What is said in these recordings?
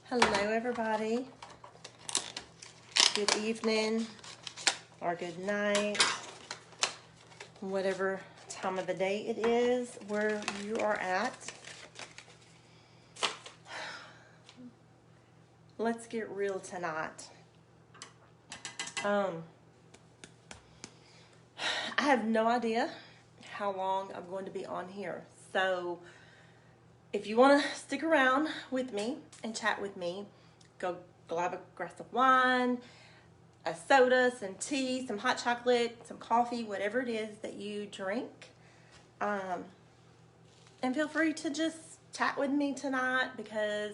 Hello, everybody. Good evening or good night, whatever time of the day it is where you are at. Let's get real tonight. I have no idea how long I'm going to be on here. So if you want to stick around with me and chat with me, go grab a glass of wine, a soda, some tea, some hot chocolate, some coffee, whatever it is that you drink. And feel free to just chat with me tonight because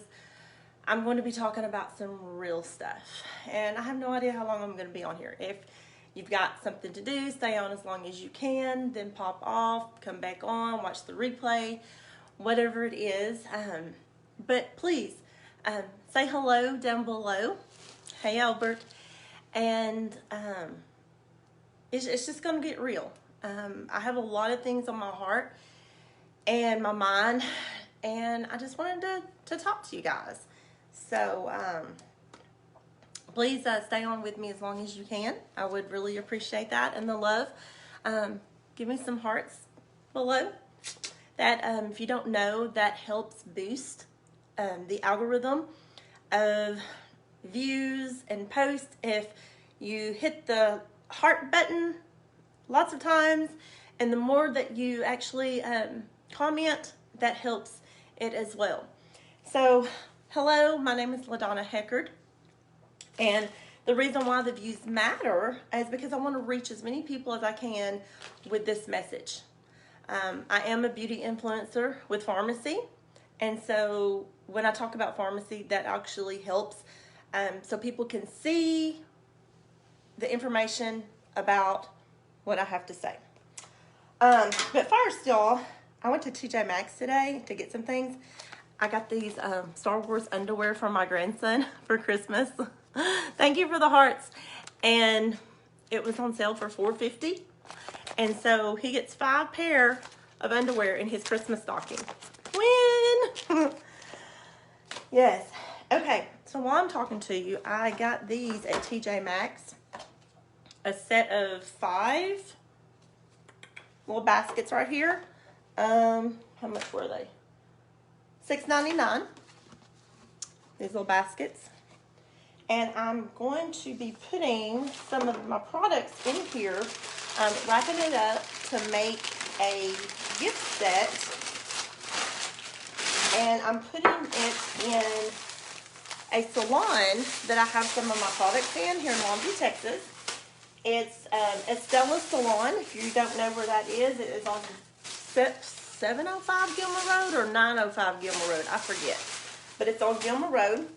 I'm going to be talking about some real stuff. And I have no idea how long I'm going to be on here. If you've got something to do, stay on as long as you can, then pop off, come back on, watch the replay, whatever it is. But please, say hello down below. Hey, Albert. And it's just going to get real. I have a lot of things on my heart and my mind, and I just wanted to talk to you guys. So please stay on with me as long as you can. I would really appreciate that and the love. Give me some hearts below. That, if you don't know, that helps boost the algorithm of views and posts. If you hit the heart button lots of times, and the more that you actually comment, that helps it as well. So hello, my name is LaDonna Heckard, and the reason why the views matter is because I want to reach as many people as I can with this message. I am a beauty influencer with Farmacy, and so when I talk about Farmacy, that actually helps so people can see the information about what I have to say. But first, y'all, I went to TJ Maxx today to get some things. I got these Star Wars underwear from my grandson for Christmas. Thank you for the hearts. And it was on sale for $4.50. And so he gets 5 pair of underwear in his Christmas stocking. Win! Yes. Okay, so while I'm talking to you, I got these at TJ Maxx. A set of 5 little baskets right here. How much were they? $6.99. These little baskets. And I'm going to be putting some of my products in here, wrapping it up to make a gift set. And I'm putting it in a salon that I have some of my products in here in Longview, Texas. It's Estella Salon. If you don't know where that is, it is on 705 Gilmer Road or 905 Gilmer Road. I forget. But it's on Gilmer Road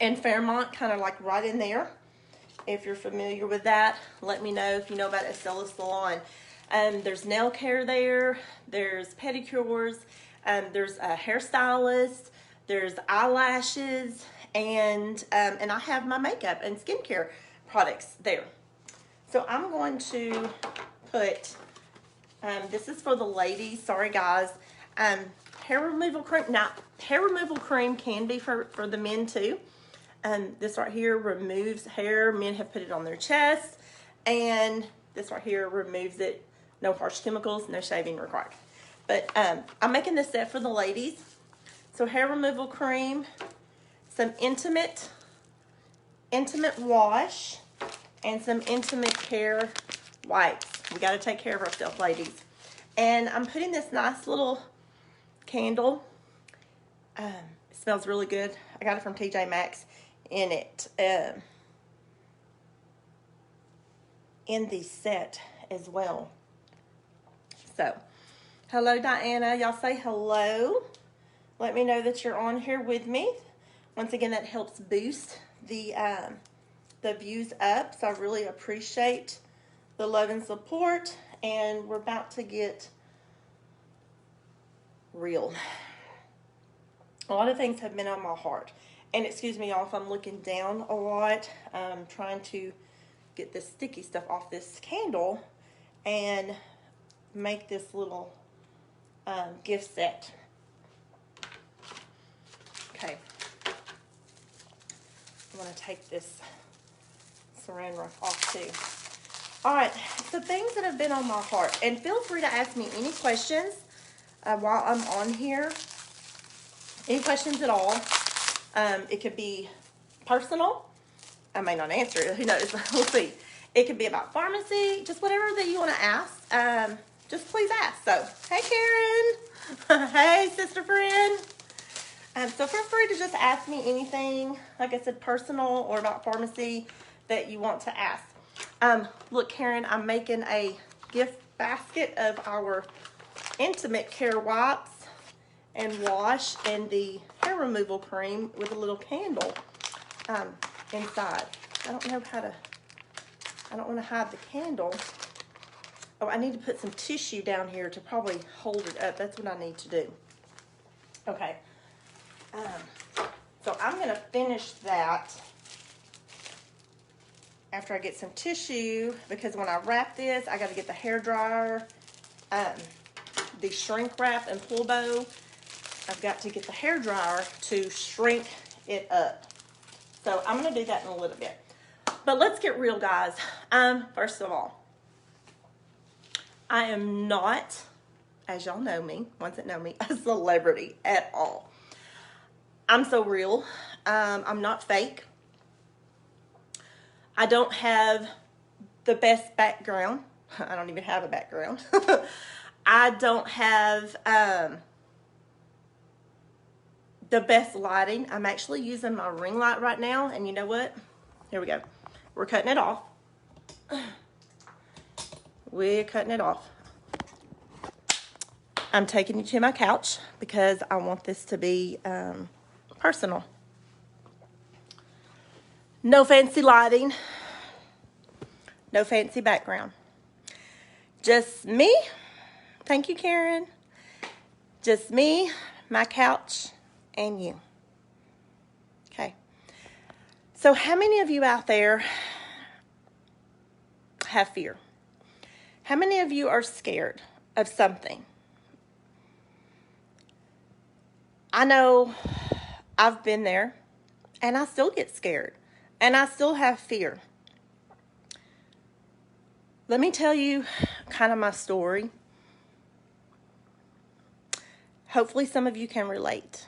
and Fairmont, kind of like right in there. If you're familiar with that, let me know if you know about Estella Salon. There's nail care there. There's pedicures. There's a hairstylist. There's eyelashes. And I have my makeup and skincare products there. So I'm going to put, this is for the ladies, sorry guys, hair removal cream. Now, hair removal cream can be for the men too. This right here removes hair. Men have put it on their chest. And this right here removes it. No harsh chemicals, no shaving required. But I'm making this set for the ladies. So hair removal cream, some intimate wash, and some intimate care wipes. We got to take care of ourselves, ladies. And I'm putting this nice little candle. It smells really good. I got it from TJ Maxx in it. In the set as well. So, hello, Diana. Y'all say hello. Let me know that you're on here with me. Once again, that helps boost the views up, so I really appreciate the love and support. And we're about to get real. A lot of things have been on my heart, and excuse me y'all if I'm looking down a lot. I'm trying to get this sticky stuff off this candle and make this little gift set. Okay, I'm going to take this saran wrap off too. All right, so things that have been on my heart. And feel free to ask me any questions while I'm on here. Any questions at all. It could be personal. I may not answer it. Who knows? We'll see. It could be about pharmacy. Just whatever that you want to ask. Just please ask. So, hey, Karen. Hey, sister friend. So feel free to just ask me anything, like I said, personal or about pharmacy that you want to ask. Look, Karen, I'm making a gift basket of our Intimate Care wipes and wash and the hair removal cream with a little candle inside. I don't want to hide the candle. Oh, I need to put some tissue down here to probably hold it up. That's what I need to do. Okay. So I'm going to finish that after I get some tissue, because when I wrap this, I got to get the hair dryer, the shrink wrap and pull bow. I've got to get the hair dryer to shrink it up. So I'm going to do that in a little bit. But let's get real, guys. First of all, I am not, as y'all know me, ones that know me, a celebrity at all. I'm so real. I'm not fake. I don't have the best background. I don't even have a background. I don't have the best lighting. I'm actually using my ring light right now, and you know what? Here we go. We're cutting it off. We're cutting it off. I'm taking you to my couch because I want this to be personal. No fancy lighting. No fancy background. Just me. Thank you, Karen. Just me, my couch, and you. Okay. So how many of you out there have fear? How many of you are scared of something? I know I've been there, and I still get scared, and I still have fear. Let me tell you kind of my story. Hopefully some of you can relate.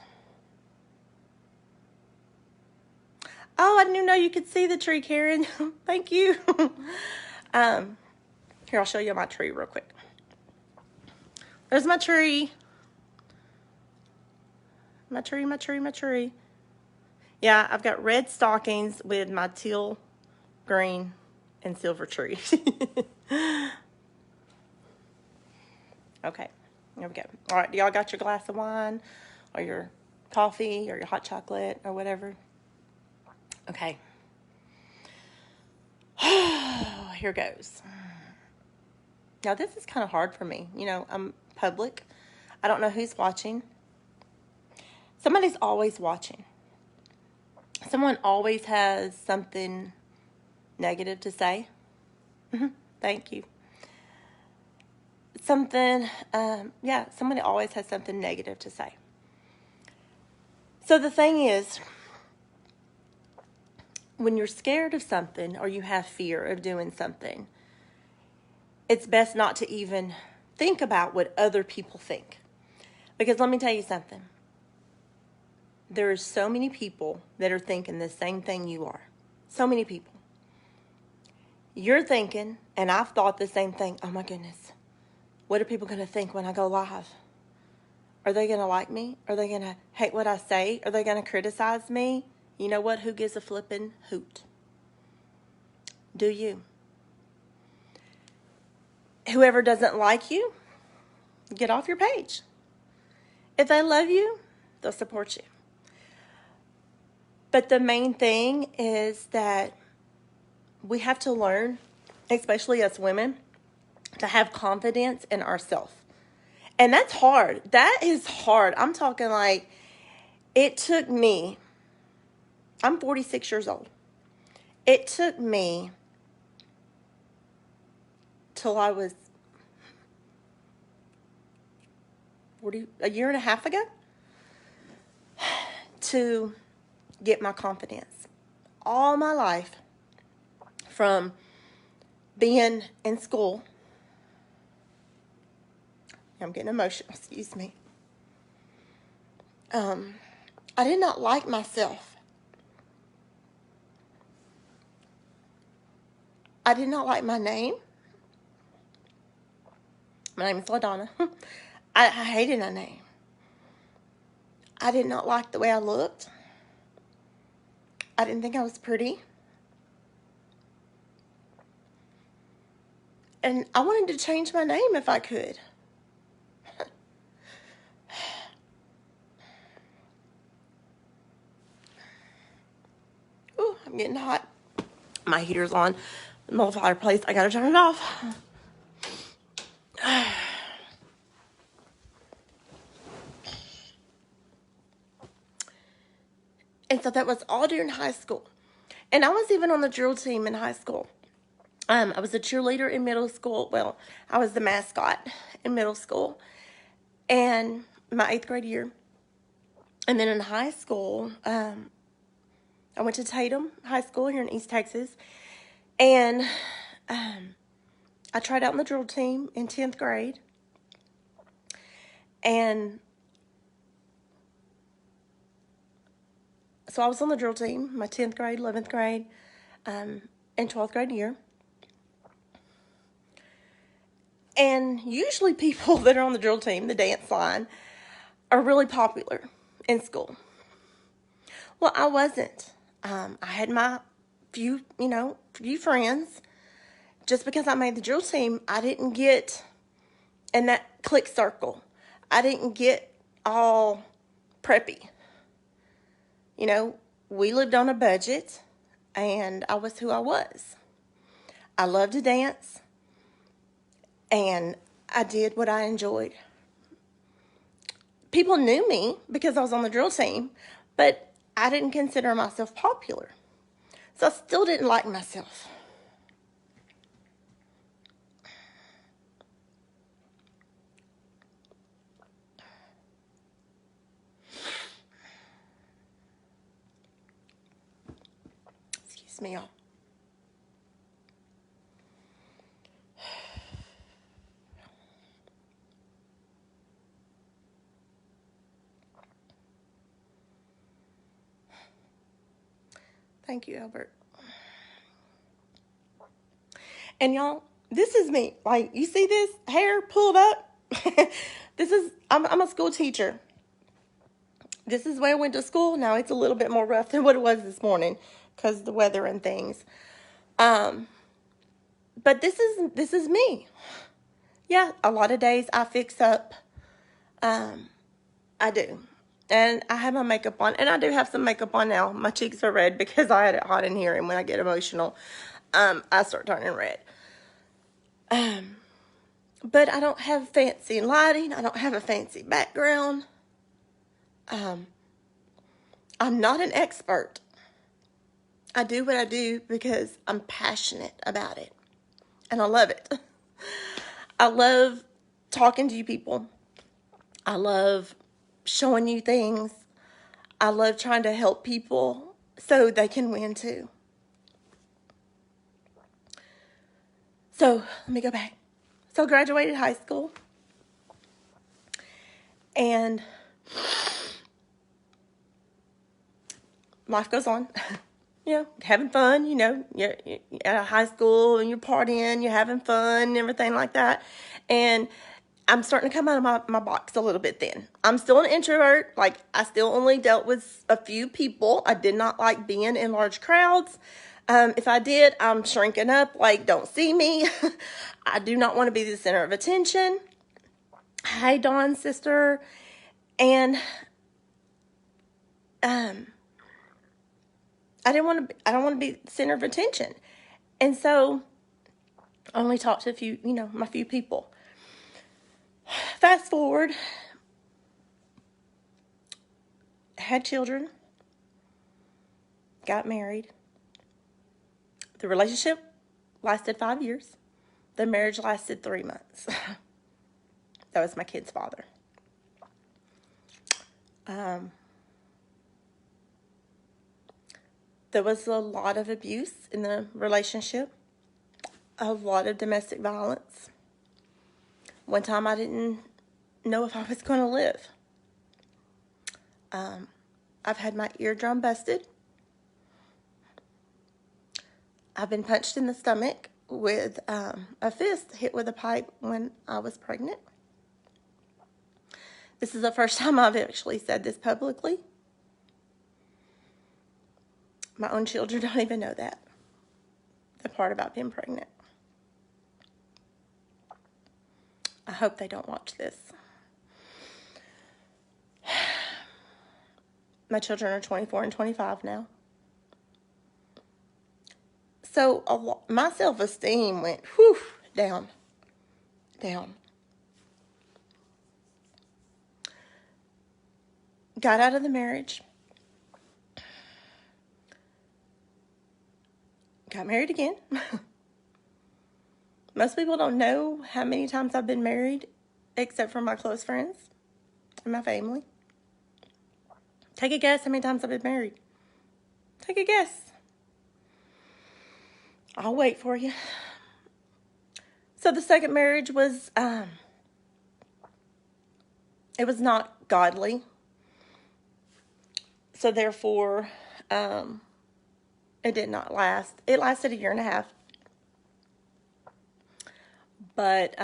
Oh, I didn't know you could see the tree, Karen. Thank you. Here, I'll show you my tree real quick. There's my tree. My tree. Yeah, I've got red stockings with my teal, green, and silver tree. Okay, there we go. All right, y'all got your glass of wine or your coffee or your hot chocolate or whatever? Okay. Here goes. Now, this is kind of hard for me. You know, I'm public. I don't know who's watching. Somebody's always watching. Someone always has something negative to say. Thank you. Somebody always has something negative to say. So the thing is, when you're scared of something or you have fear of doing something, it's best not to even think about what other people think. Because let me tell you something. There are so many people that are thinking the same thing you are. So many people. You're thinking, and I've thought the same thing, oh my goodness, what are people going to think when I go live? Are they going to like me? Are they going to hate what I say? Are they going to criticize me? You know what? Who gives a flippin' hoot? Do you? Whoever doesn't like you, get off your page. If they love you, they'll support you. But the main thing is that we have to learn, especially as women, to have confidence in ourselves. And that's hard. That is hard. I'm talking like, it took me, I'm 46 years old. It took me till I was a year and a half ago to get my confidence all my life from being in school. I'm getting emotional, excuse me. I did not like myself. I did not like my name. My name is LaDonna. I hated my name. I did not like the way I looked. I didn't think I was pretty. And I wanted to change my name if I could. Ooh, I'm getting hot. My heater's on. The little fireplace. I gotta turn it off. And so that was all during high school. And I was even on the drill team in high school. I was a cheerleader in middle school. Well, I was the mascot in middle school. And my 8th grade year. And then in high school, I went to Tatum High School here in East Texas. And I tried out in the drill team in 10th grade. And so I was on the drill team, my 10th grade, 11th grade, and 12th grade year. And usually people that are on the drill team, the dance line, are really popular in school. Well, I wasn't. I had my few friends. Just because I made the drill team, I didn't get in that clique circle. I didn't get all preppy. You know, we lived on a budget, and I was who I was. I loved to dance, and I did what I enjoyed. People knew me because I was on the drill team, but I didn't consider myself popular. So I still didn't like myself. Excuse me, y'all. Thank you, Albert. And y'all, this is me. Like, you see this hair pulled up? I'm a school teacher. This is where I went to school. Now it's a little bit more rough than what it was this morning because of the weather and things. But this is me. Yeah, a lot of days I fix up. I do. And I have my makeup on. And I do have some makeup on now. My cheeks are red because I had it hot in here. And when I get emotional, I start turning red. But I don't have fancy lighting. I don't have a fancy background. I'm not an expert. I do what I do because I'm passionate about it. And I love it. I love talking to you people. I love showing you things. I love trying to help people so they can win too. So let me go back. So I graduated high school. And life goes on. Having fun, you're at high school and you're partying, you're having fun and everything like that. And I'm starting to come out of my box a little bit then. I'm still an introvert. Like, I still only dealt with a few people. I did not like being in large crowds. If I did, I'm shrinking up, like, don't see me. I do not want to be the center of attention. Hey, Dawn, sister. And I don't want to be the center of attention. And so I only talked to a few, my few people. Fast forward, had children, got married. The relationship lasted 5 years. The marriage lasted 3 months. That was my kid's father. There was a lot of abuse in the relationship, a lot of domestic violence. One time I didn't know if I was going to live. I've had my eardrum busted. I've been punched in the stomach with a fist hit with a pipe when I was pregnant. This is the first time I've actually said this publicly. My own children don't even know that, the part about being pregnant. I hope they don't watch this. My children are 24 and 25 now. So my self-esteem went down. Got out of the marriage. Got married again. Most people don't know how many times I've been married, except for my close friends and my family. Take a guess how many times I've been married. Take a guess. I'll wait for you. So the second marriage was, it was not godly. So therefore, it did not last. It lasted 1.5 years. But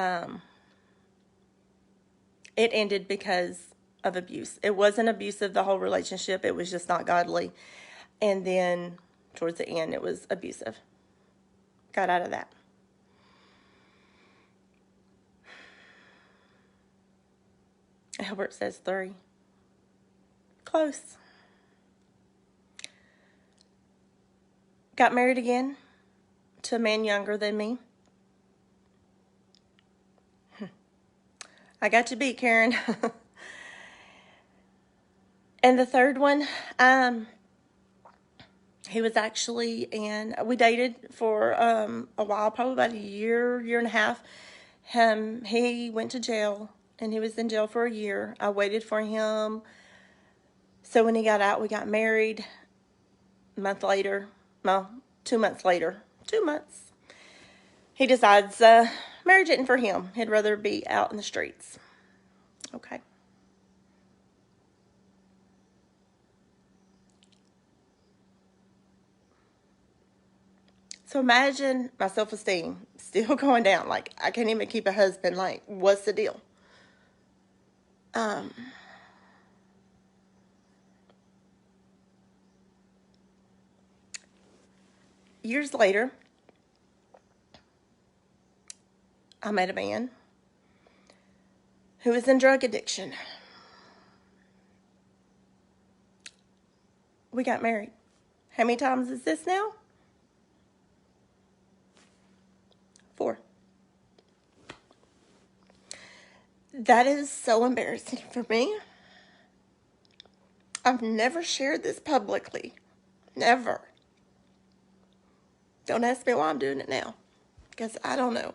it ended because of abuse. It wasn't abusive, the whole relationship. It was just not godly. And then towards the end, it was abusive. Got out of that. Albert says 3. Close. Got married again to a man younger than me. I got you beat, Karen. And the third one, he was actually we dated for a while, probably about 1.5 years. He went to jail, and he was in jail for 1 year. I waited for him. So when he got out, we got married. A month later, well, 2 months later, 2 months, he decides marriage isn't for him. He'd rather be out in the streets. Okay. So imagine my self-esteem still going down. Like, I can't even keep a husband. Like, what's the deal? Years later, I met a man who was in drug addiction. We got married. How many times is this now? 4. That is so embarrassing for me. I've never shared this publicly. Never. Don't ask me why I'm doing it now, because I don't know.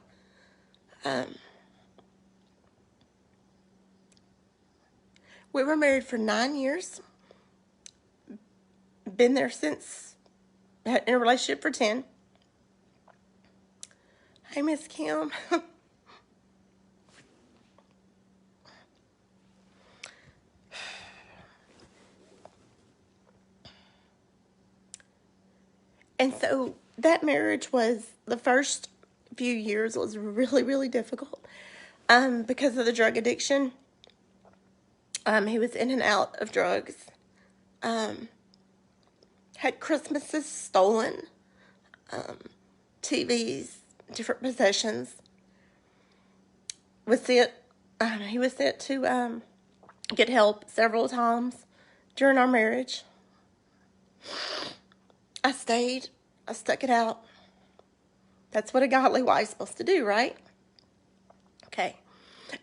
We were married for 9 years. Been there since, in a relationship for 10. Hey, Miss Kim. And so that marriage was, the first few years was really, really difficult because of the drug addiction. He was in and out of drugs. Had Christmases stolen, TVs, different possessions. He was sent to get help several times during our marriage. I stayed. I stuck it out. That's what a godly wife's supposed to do, right? Okay.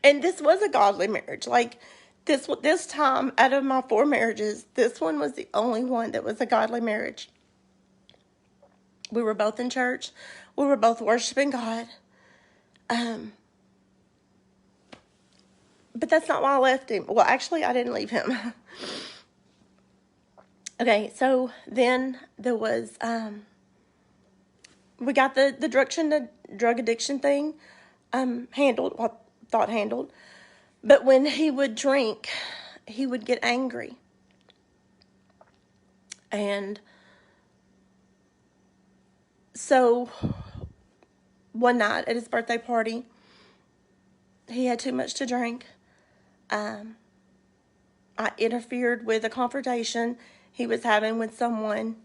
And this was a godly marriage. Like, this time, out of my 4 marriages, this one was the only one that was a godly marriage. We were both in church. We were both worshiping God. But that's not why I left him. Well, actually, I didn't leave him. Okay, so then there was, we got the drug addiction thing handled, well, thought handled. But when he would drink, he would get angry. And so one night at his birthday party, he had too much to drink. I interfered with a confrontation he was having with someone,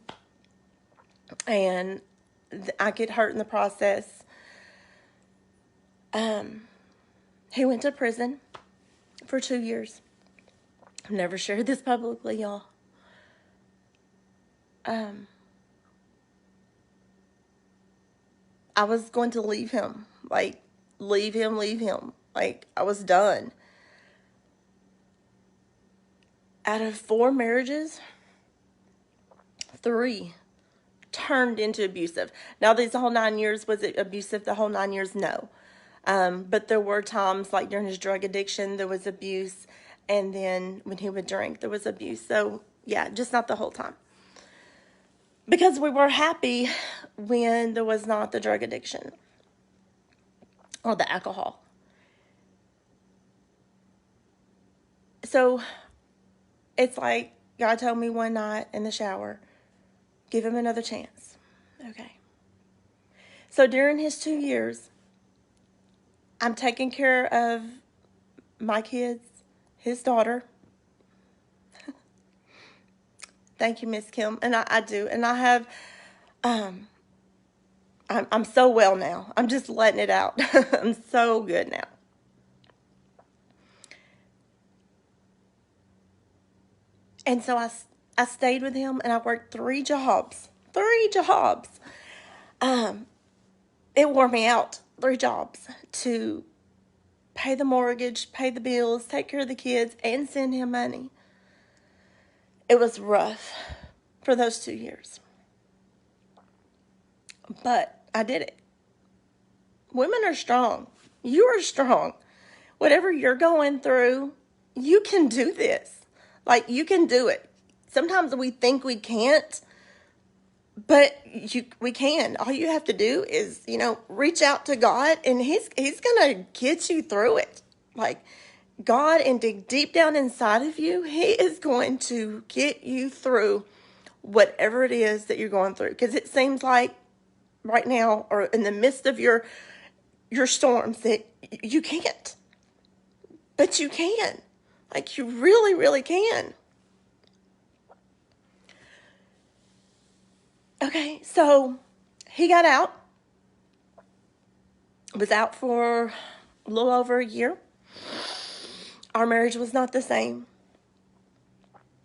and I get hurt in the process. He went to prison for 2 years. I've never shared this publicly, y'all. I was going to leave him. Like, leave him. Like, I was done. Out of 4 marriages, 3 turned into abusive. Now, these whole 9 years, was it abusive the whole 9 years? No. But there were times, like during his drug addiction, there was abuse. And then when he would drink, there was abuse. So, yeah, just not the whole time. Because we were happy when there was not the drug addiction or the alcohol. So, it's like God told me one night in the shower, give him another chance. Okay. So, during his 2 years, I'm taking care of my kids, his daughter. Thank you, Miss Kim. And I do. And I have, I'm so well now. I'm just letting it out. I'm so good now. And so I stayed with him, and I worked 3 jobs. 3 jobs. It wore me out. 3 jobs to pay the mortgage, pay the bills, take care of the kids, and send him money. It was rough for those 2 years. But I did it. Women are strong. You are strong. Whatever you're going through, you can do this. Like, you can do it. Sometimes we think we can't, but we can. All you have to do is, reach out to God, and He's going to get you through it. Like, God, and dig deep down inside of you, He is going to get you through whatever it is that you're going through. Because it seems like right now, or in the midst of your storms, that you can't. But you can. Like, you really, really can. Okay, so he got out. Was out for a little over a year. Our marriage was not the same.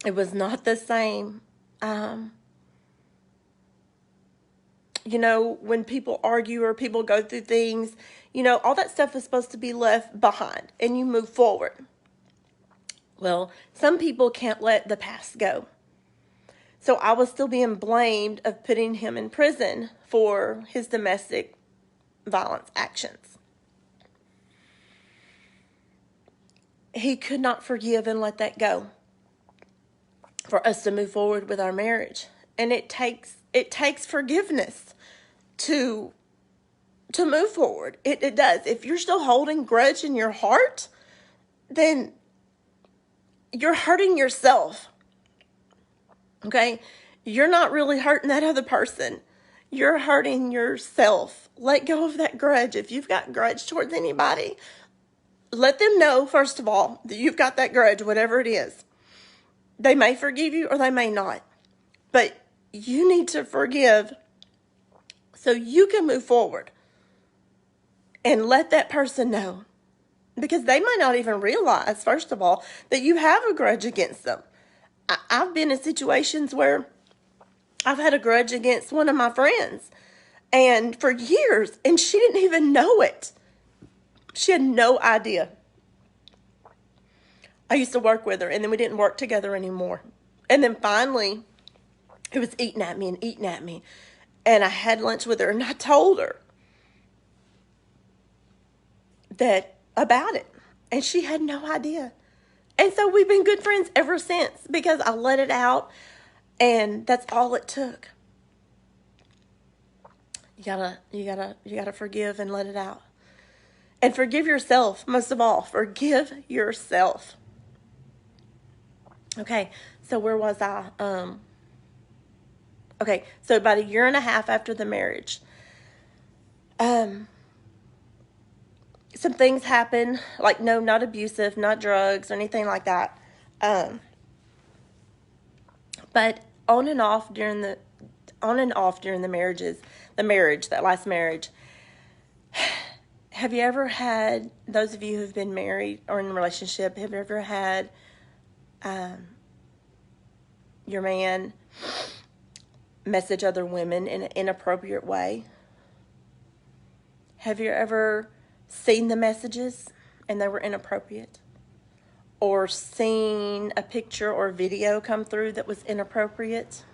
It was not the same. When people argue or people go through things, all that stuff is supposed to be left behind and you move forward. Well, some people can't let the past go. So I was still being blamed of putting him in prison for his domestic violence actions. He could not forgive and let that go for us to move forward with our marriage. And it takes forgiveness to move forward. It does. If you're still holding grudge in your heart, then you're hurting yourself. Okay? You're not really hurting that other person. You're hurting yourself. Let go of that grudge. If you've got grudge towards anybody, let them know, first of all, that you've got that grudge, whatever it is. They may forgive you or they may not. But you need to forgive so you can move forward. And let that person know. Because they might not even realize, first of all, that you have a grudge against them. I've been in situations where I've had a grudge against one of my friends. And for years. And she didn't even know it. She had no idea. I used to work with her, and then we didn't work together anymore. And then finally, it was eating at me. And I had lunch with her, and I told her about it. And she had no idea. And so we've been good friends ever since, because I let it out. And that's all it took. You gotta forgive and let it out. And forgive yourself, most of all. Forgive yourself. Okay, so where was I? Okay, so about a year and a half after the marriage, some things happen, like no, not abusive, not drugs or anything like that. But on and off during the that last marriage, have you ever had, those of you who've been married or in a relationship, have you ever had your man message other women in an inappropriate way? Have you ever seen the messages and they were inappropriate? Or seen a picture or video come through that was inappropriate?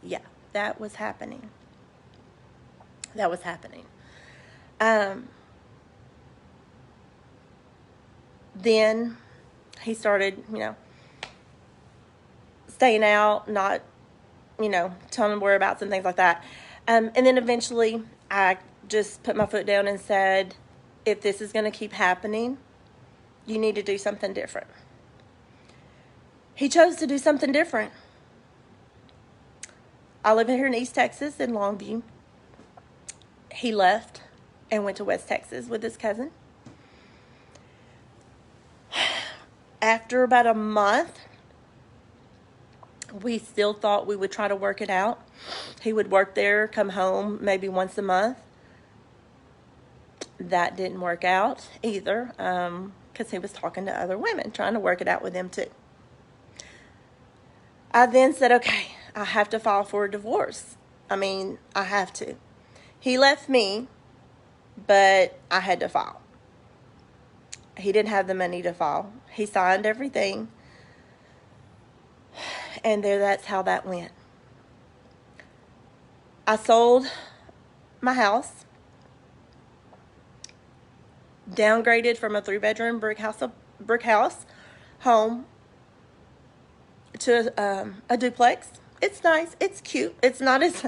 Yeah, that was happening. That was happening. Then he started, staying out, not, telling him whereabouts and things like that. And then eventually I just put my foot down and said, if this is going to keep happening, you need to do something different. He chose to do something different. I live here in East Texas, in Longview. He left and went to West Texas with his cousin. After about a month, we still thought we would try to work it out. He would work there, come home maybe once a month. That didn't work out either, because he was talking to other women, trying to work it out with them too. I then said, okay, I have to file for a divorce. I have to. He left me, but I had to file. He didn't have the money to file. He signed everything. And that's how that went. I sold my house, downgraded from a 3-bedroom brick house home to a duplex. It's nice. It's cute. It's not as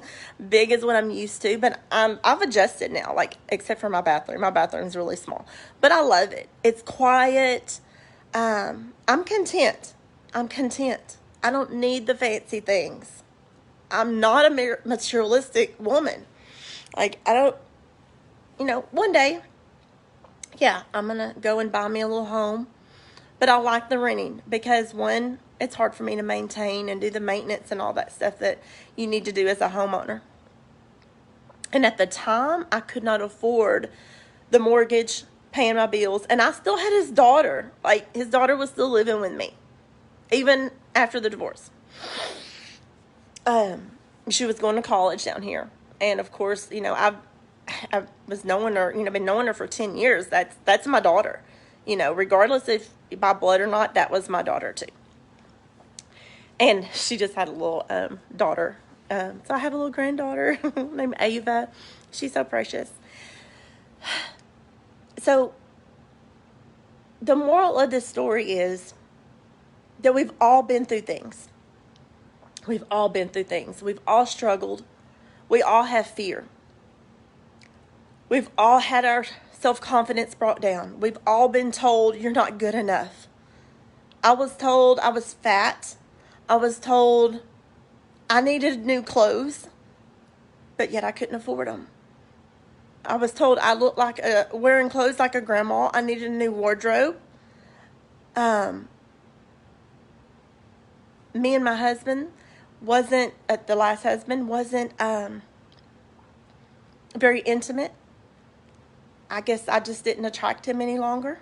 big as what I'm used to, but I've adjusted now, except for my bathroom. My bathroom's really small, but I love it. It's quiet. I'm content. I don't need the fancy things. I'm not a materialistic woman. I don't, one day, yeah, I'm going to go and buy me a little home. But I like the renting because, one, it's hard for me to maintain and do the maintenance and all that stuff that you need to do as a homeowner. And at the time, I could not afford the mortgage, paying my bills. And I still had his daughter. His daughter was still living with me, even after the divorce. She was going to college down here. And, of course, I was knowing her, been knowing her for 10 years. That's my daughter. Regardless if by blood or not, that was my daughter too. And she just had a little daughter. So I have a little granddaughter named Ava. She's so precious. So the moral of this story is that we've all been through things. We've all been through things. We've all struggled. We all have fear. We've all had our self-confidence brought down. We've all been told you're not good enough. I was told I was fat. I was told I needed new clothes, but yet I couldn't afford them. I was told I looked like wearing clothes like a grandma. I needed a new wardrobe. Me and my husband the last husband wasn't very intimate. I guess I just didn't attract him any longer.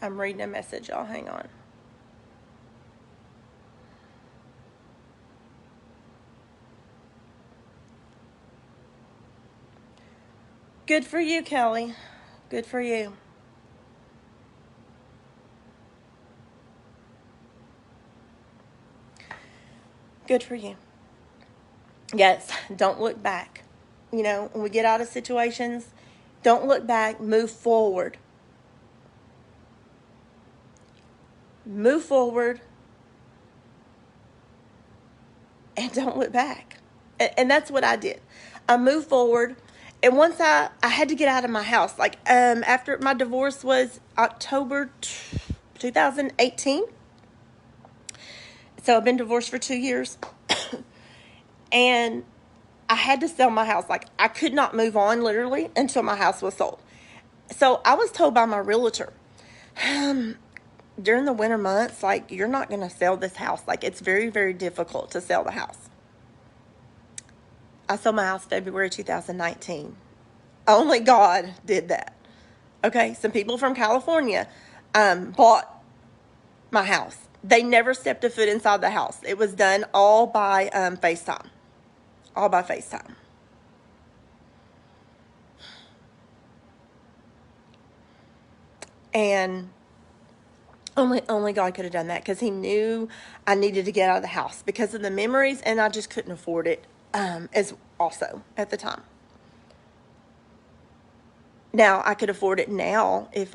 I'm reading a message, y'all. Hang on. Good for you, Kelly. Good for you. Good for you. Yes, don't look back. When we get out of situations, Don't look back. Move forward. Move forward. And don't look back. And that's what I did. I moved forward. And once I had to get out of my house. Like, after my divorce was October 2018. So I've been divorced for 2 years. And I had to sell my house. Like, I could not move on, literally, until my house was sold. So I was told by my realtor, during the winter months, like, you're not going to sell this house. Like, it's very, very difficult to sell the house. I sold my house February 2019. Only God did that. Okay, some people from California bought my house. They never stepped a foot inside the house. It was done all by FaceTime. All by FaceTime. And only God could have done that, because he knew I needed to get out of the house because of the memories, and I just couldn't afford it as also at the time. Now, I could afford it now if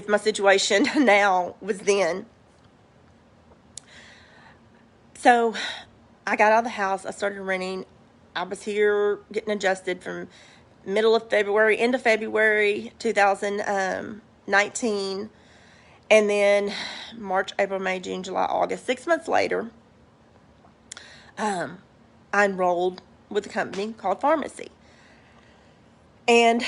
my situation now was then. So I got out of the house. I started renting. I was here getting adjusted from middle of February, end of February 2019. And then March, April, May, June, July, August, 6 months later, I enrolled with a company called Pharmacy. And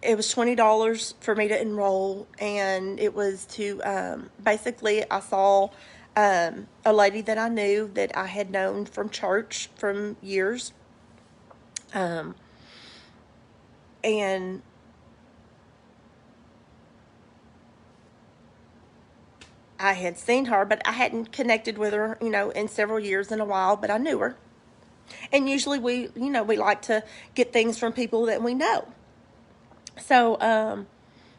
it was $20 for me to enroll. And it was to, basically, I saw a lady that I knew, that I had known from church from years. And I had seen her, but I hadn't connected with her, in several years, in a while, but I knew her. And usually we like to get things from people that we know. So, I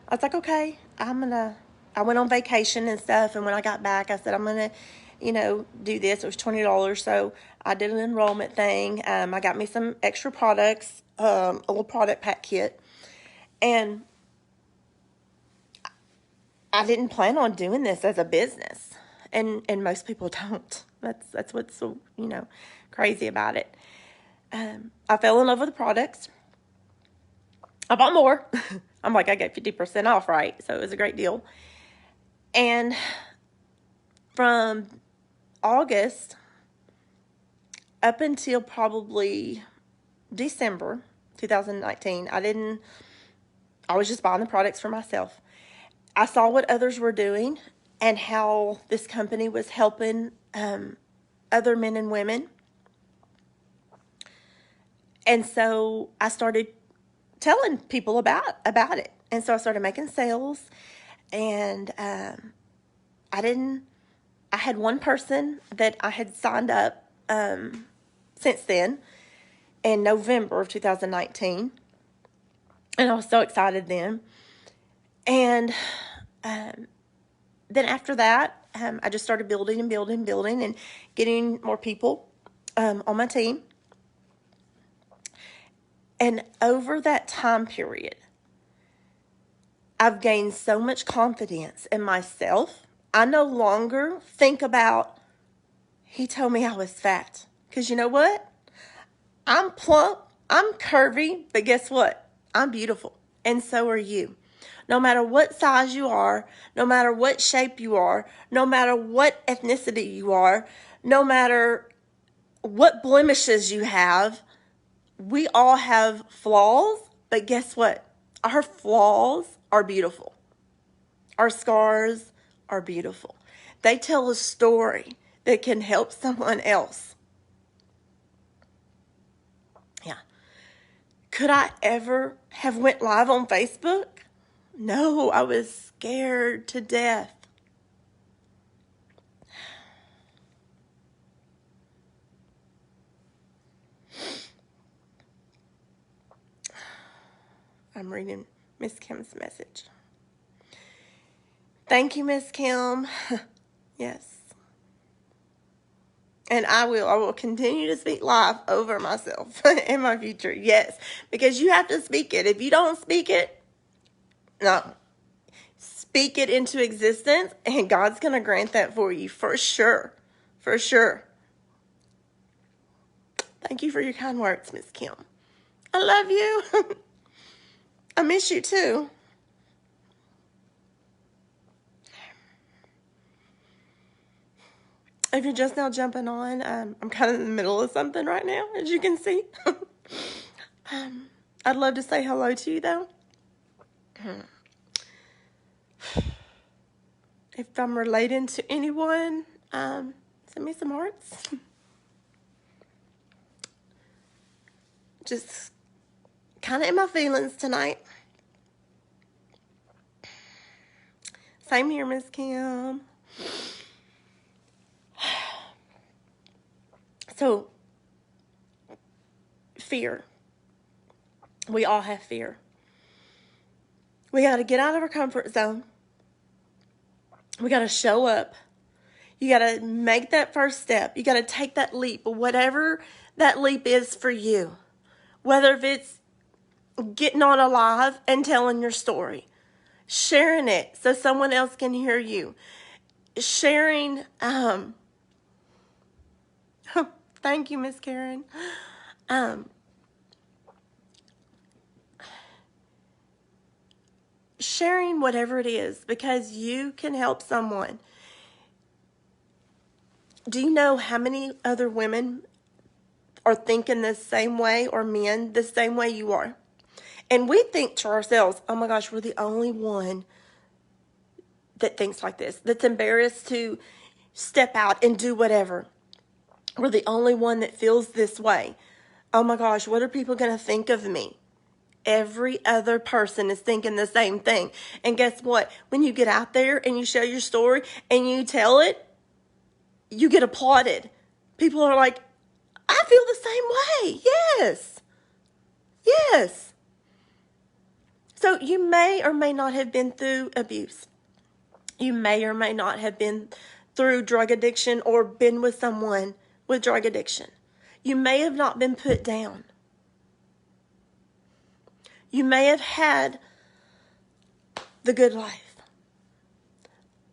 was like, okay, I went on vacation and stuff. And when I got back, I said, I'm going to, do this. It was $20. So I did an enrollment thing. I got me some extra products, a little product pack kit. And I didn't plan on doing this as a business, and most people don't. That's what's so crazy about it. I fell in love with the products. I bought more. I'm like, I got 50% off, right? So it was a great deal. And from August up until probably December 2019, I was just buying the products for myself. I saw what others were doing and how this company was helping other men and women. And so I started telling people about it. And so I started making sales. And I had one person that I had signed up since then, in November of 2019. And I was so excited then. And then after that, I just started building and getting more people on my team. And over that time period, I've gained so much confidence in myself. I no longer think about, he told me I was fat. Because you know what? I'm plump, I'm curvy, but guess what? I'm beautiful. And so are you. No matter what size you are, no matter what shape you are, no matter what ethnicity you are, no matter what blemishes you have, we all have flaws, but guess what? Our flaws are beautiful. Our scars are beautiful. They tell a story that can help someone else. Yeah. Could I ever have went live on Facebook? No, I was scared to death. I'm reading Miss Kim's message. Thank you, Miss Kim. Yes. And I will continue to speak life over myself in my future. Yes, because you have to speak it. If you don't speak it, no. Speak it into existence, and God's going to grant that for you for sure. For sure. Thank you for your kind words, Miss Kim. I love you. I miss you too. If you're just now jumping on, I'm kind of in the middle of something right now, as you can see. I'd love to say hello to you, though. If I'm relating to anyone, send me some hearts. Just kind of in my feelings tonight. Same here, Miss Kim. So, fear. We all have fear. We got to get out of our comfort zone. We got to show up. You got to make that first step. You got to take that leap, whatever that leap is for you. Whether if it's getting on a live and telling your story, sharing it so someone else can hear you, sharing, thank you, Miss Karen. Sharing whatever it is, because you can help someone. Do you know how many other women are thinking the same way, or men the same way you are? And we think to ourselves, oh my gosh, we're the only one that thinks like this, that's embarrassed to step out and do whatever. We're the only one that feels this way. Oh my gosh, what are people going to think of me? Every other person is thinking the same thing. And guess what? When you get out there and you share your story and you tell it, you get applauded. People are like, I feel the same way. Yes. Yes. So you may or may not have been through abuse. You may or may not have been through drug addiction or been with someone with drug addiction. You may have not been put down. You may have had the good life.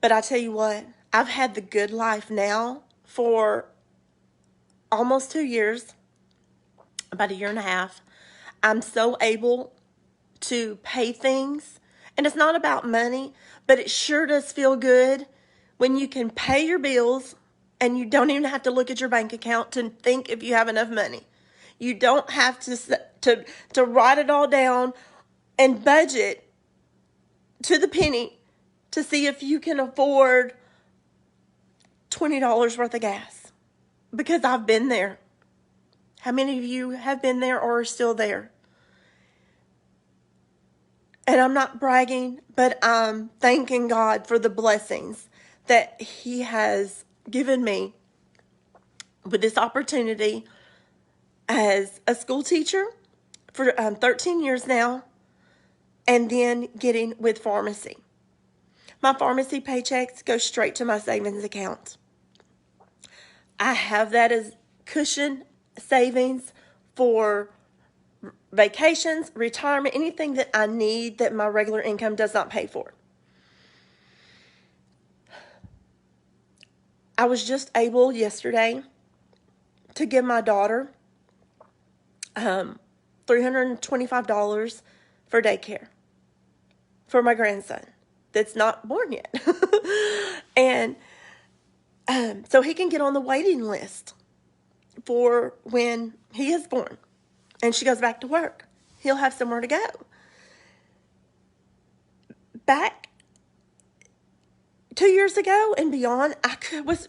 But I tell you what, I've had the good life now for almost 2 years, about 1.5 years. I'm so able to pay things. And it's not about money, but it sure does feel good when you can pay your bills and you don't even have to look at your bank account to think if you have enough money. You don't have to write it all down and budget to the penny to see if you can afford $20 worth of gas. Because I've been there. How many of you have been there or are still there? And I'm not bragging, but I'm thanking God for the blessings that He has given me with this opportunity as a school teacher for 13 years now, and then getting with pharmacy. My pharmacy paychecks go straight to my savings account. I have that as cushion savings for vacations, retirement, anything that I need that my regular income does not pay for. I was just able yesterday to give my daughter $325 for daycare for my grandson that's not born yet. And so he can get on the waiting list for when he is born and she goes back to work. He'll have somewhere to go. Back 2 years ago and beyond, I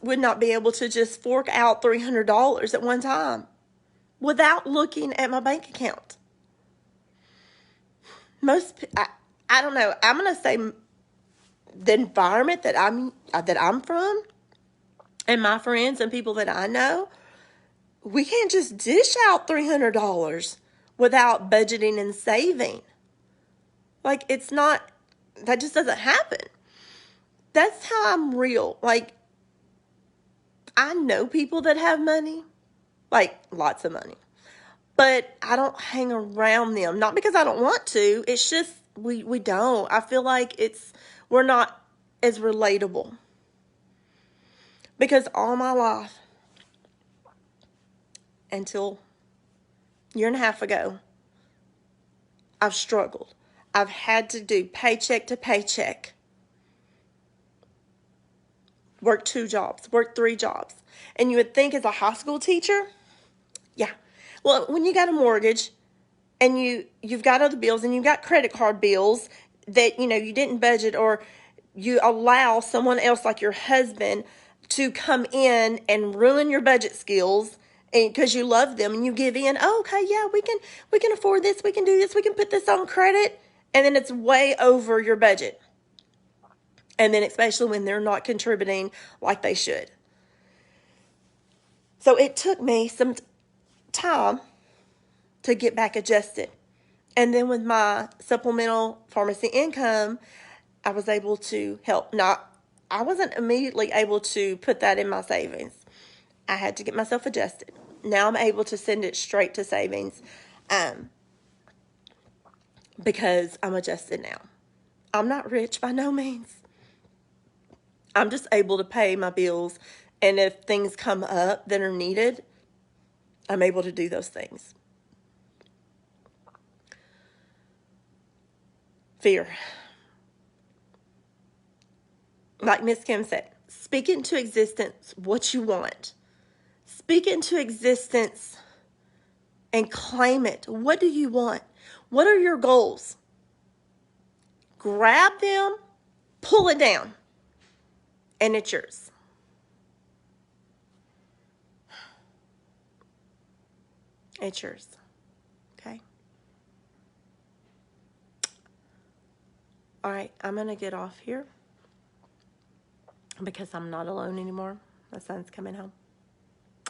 would not be able to just fork out $300 at one time without looking at my bank account. I don't know. I'm going to say the environment that I'm from and my friends and people that I know, we can't just dish out $300 without budgeting and saving. Like, it's not, that just doesn't happen. That's how I'm real. Like, I know people that have money, like lots of money, but I don't hang around them. Not because I don't want to. It's just we don't. I feel like we're not as relatable. Because all my life, until a year and a half ago, I've struggled. I've had to do paycheck to paycheck. Work 2 jobs, work 3 jobs. And you would think as a high school teacher, yeah. Well, when you got a mortgage and you've got other bills and you've got credit card bills that, you didn't budget, or you allow someone else like your husband to come in and ruin your budget skills, and because you love them and you give in. Oh, okay, yeah, we can afford this, we can do this, we can put this on credit, and then it's way over your budget. And then especially when they're not contributing like they should. So it took me some time to get back adjusted. And then with my supplemental pharmacy income, I was able to help. Now, I wasn't immediately able to put that in my savings. I had to get myself adjusted. Now I'm able to send it straight to savings because I'm adjusted now. I'm not rich by no means. I'm just able to pay my bills, and if things come up that are needed, I'm able to do those things. Fear. Like Miss Kim said, speak into existence what you want. Speak into existence and claim it. What do you want? What are your goals? Grab them, pull it down, and it's yours. It's yours. Okay? All right, I'm going to get off here because I'm not alone anymore. My son's coming home.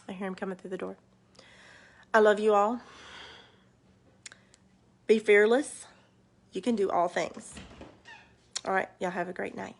I hear him coming through the door. I love you all. Be fearless. You can do all things. All right, y'all have a great night.